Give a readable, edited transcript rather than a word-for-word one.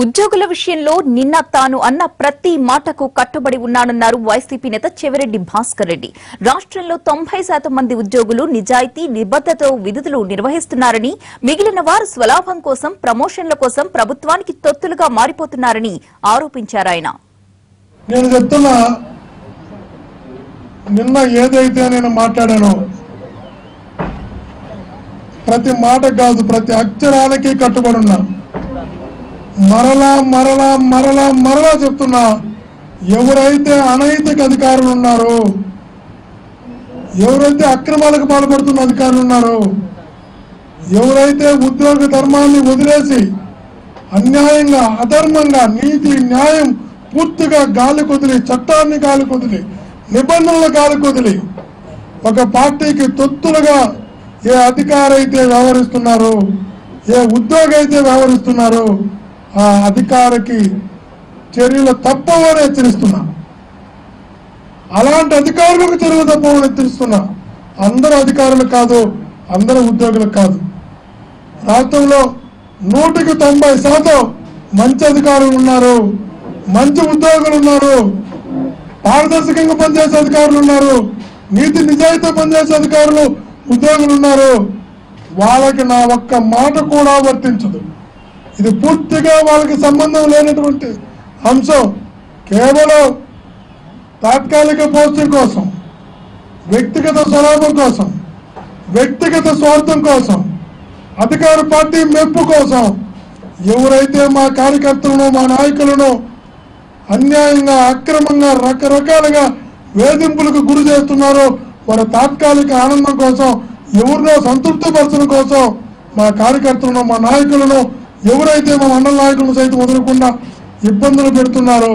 ఉద్యోగుల విషయంలో నిన్న తాను అన్న ప్రతి మాటకు కట్టుబడి ఉన్నానన్నారు వైసీపీ నేత చెవిరెడ్డి భాస్కర్ రెడ్డి. రాష్ట్రంలో 90% మంది ఉద్యోగులు నిజాయితీ నిబద్ధతతో విధులు నిర్వహిస్తున్నారని, మిగిలిన వారు స్వలాభం కోసం, ప్రమోషన్ల కోసం ప్రభుత్వానికి తొత్తులుగా మారిపోతున్నారని ఆరోపించారు. ఆయన నేను చెప్తున్నా, నిన్న ఏదైతే నేను మాట్లాడానో ప్రతి మాట కాదు, ప్రతి అక్షరానికి కట్టుబడి ఉన్నా. మరలా మరలా మరలా మరలా చెప్తున్నా, ఎవరైతే అనైతిక అధికారులు ఉన్నారో, ఎవరైతే అక్రమాలకు పాల్పడుతున్న అధికారులు ఉన్నారో, ఎవరైతే ఉద్యోగ ధర్మాన్ని వదిలేసి అన్యాయంగా, అధర్మంగా, నీతి న్యాయం పూర్తిగా గాలి కొదిలి, చట్టాన్ని గాలి కొదిలి, నిబంధనలు గాలి కొదిలి ఒక పార్టీకి తొత్తులుగా ఏ అధికారి అయితే వ్యవహరిస్తున్నారో, ఏ ఉద్యోగి అయితే వ్యవహరిస్తున్నారో ఆ అధికారికి చర్యలు తప్పవని హెచ్చరిస్తున్నా. అలాంటి అధికారులకు చర్యలు తప్పవని హెచ్చరిస్తున్నా. అందరూ అధికారులు కాదు, అందరూ ఉద్యోగులు కాదు. రాష్ట్రంలో 100% మంచి అధికారులు ఉన్నారు, మంచి ఉద్యోగులు ఉన్నారు, పారదర్శకంగా పనిచేసే అధికారులు ఉన్నారు, నీతి నిజాయితీ పనిచేసే అధికారులు ఉద్యోగులు ఉన్నారు. వాళ్ళకి నా ఒక్క మాట కూడా వర్తించదు. ఇది పూర్తిగా వాళ్ళకి సంబంధం లేనటువంటి అంశం. కేవలం తాత్కాలిక పోస్టింగ్ కోసం, వ్యక్తిగత స్వలాభం కోసం, వ్యక్తిగత స్వార్థం కోసం, అధికార పార్టీ మెప్పు కోసం ఎవరైతే మా కార్యకర్తలను, మా నాయకులను అన్యాయంగా, అక్రమంగా, రకరకాలుగా వేధింపులకు గురి చేస్తున్నారో, వారి తాత్కాలిక ఆనందం కోసం, ఎవరినో సంతృప్తిపరచడం కోసం మా కార్యకర్తలను, మా నాయకులను ఎవరైతే మా మండల నాయకులను సైతం వదలకుండా ఇబ్బందులు పెడుతున్నారో